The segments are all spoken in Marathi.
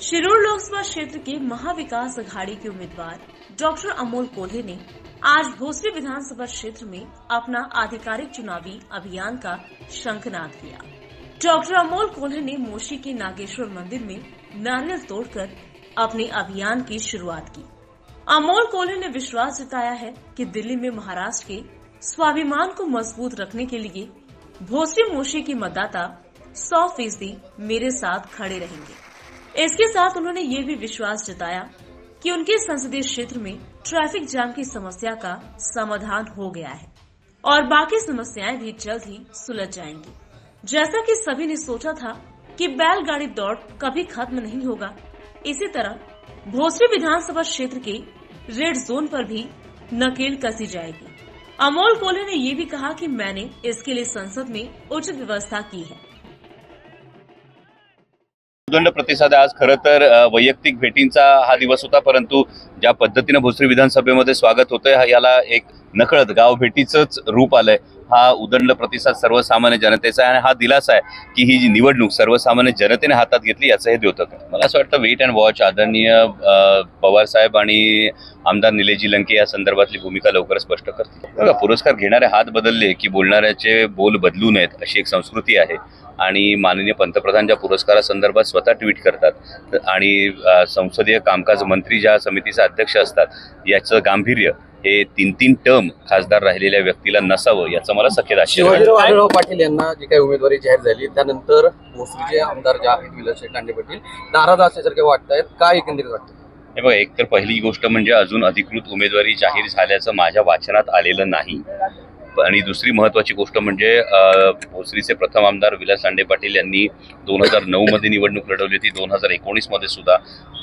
शिरूर लोकसभा क्षेत्र के महाविकास अघाड़ी के उम्मीदवार डॉक्टर अमोल कोल्हे ने आज भोसरी विधानसभा क्षेत्र में अपना आधिकारिक चुनावी अभियान का शंखनाद किया। डॉक्टर अमोल कोल्हे ने मोशी के नागेश्वर मंदिर में नारियल तोड़कर अपने अभियान की शुरुआत की। अमोल कोल्हे ने विश्वास जताया है कि दिल्ली में महाराष्ट्र के स्वाभिमान को मजबूत रखने के लिए भोसरी मोशी के मतदाता 100% मेरे साथ खड़े रहेंगे। इसके साथ उन्होंने ये भी विश्वास जताया कि उनके संसदीय क्षेत्र में ट्रैफिक जाम की समस्या का समाधान हो गया है और बाकी समस्याएं भी जल्द ही सुलझ जाएंगी। जैसा कि सभी ने सोचा था कि बैलगाड़ी दौड़ कभी खत्म नहीं होगा, इसी तरह भोसरी विधानसभा क्षेत्र के रेड जोन पर भी नकेल कसी जाएगी। अमोल कोल्हे ने ये भी कहा कि मैंने इसके लिए संसद में उचित व्यवस्था की है। उदंड प्रतिसाद आज खरं तर वैयक्तिक भेटींचा हा दिवस होता, परंतु ज्या पद्धतीने भोसरी विधानसभेमध्ये स्वागत होतंय याला एक नकळत गाव भेटीचंच रूप आलंय। हा उदंड प्रतिसाद सर्वसामान्य जनतेचा आहे आणि हा दिलासा आहे की ही जी निवडणूक सर्वसामान्य जनतेने हातात घेतली याचं हे द्योतक आहे। मला असं वाटतं वेट अँड वॉच आदरणीय पवार साहेब आणि आमदार निलेशजी लंके या संदर्भातली भूमिका लवकर स्पष्ट करतील। बघा, पुरस्कार घेणारे हात बदलले की बोलणाऱ्याचे बोल बदलू नयेत अशी एक संस्कृती आहे आणि माननीय पंतप्रधान ज्या पुरस्कारासंदर्भात स्वतः ट्विट करतात आणि संसदीय कामकाज मंत्री ज्या समितीचे अध्यक्ष असतात याचं गांभीर्य हे 3 टर्म खासदार राहिलेल्या व्यक्तीला नसावं याचं मला सखेद आश्चर्य आहे। शिवाजीराव पाटील यांना जी काही उमेदवारी जाहीर झाली त्यानंतर भोसरीचे आमदार जे आहेत विलासराव दांडे पाटील नाराज असल्यासारखे वाटतायत, काय एकंदरीत वाटतं? हे बघा, एक तर पहिली गोष्ट म्हणजे अजून अधिकृत उमेदवारी जाहीर झाल्याचं माझ्या वाचनात आलेलं नाही आणि दुसरी महत्वाची गोष्ट म्हणजे भोसरीचे प्रथम आमदार विलास दांडे पाटील यांनी 2009 मध्ये निवडणूक लढवली होती। 2019 मध्ये सुद्धा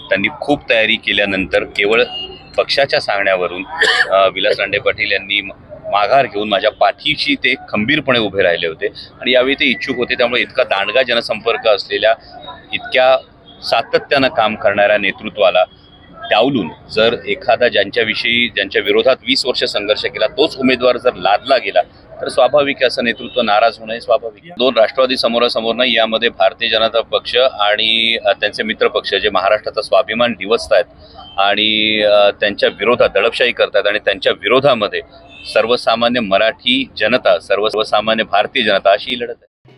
त्यांनी खूप तयारी केल्यानंतर केवळ पक्षाच्या सांगण्यावरून विलास दांडे पाटील यांनी माघार घेऊन माझ्या पाठीशी ते खंबीरपणे उभे राहिले होते आणि यावेळी ते इच्छुक होते। त्यामुळे इतका दांडगा जनसंपर्क असलेल्या इतक्या सातत्यानं काम करणाऱ्या नेतृत्वाला डावलून जर एखादा ज्यांच्या विरोधात 20 वर्ष संघर्ष केला तोच उमेदवार जर लादला गेला तर स्वाभाविक असं नेतृत्व नाराज होणं स्वाभाविक। 2 राष्ट्रवादी समोरासमोर नाही, यामध्ये भारतीय जनता पक्ष आणि त्यांचे मित्र पक्ष जे महाराष्ट्राचा स्वाभिमान डिवचत आहेत आणि त्यांच्या विरोधात दडपशाही करतात आणि त्यांच्या विरोधामध्ये सर्वसामान्य मराठी जनता, सर्वसामान्य भारतीय जनता अशी लढत आहे।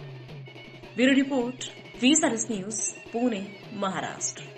Bureau report, VSRS news, Pune, Maharashtra.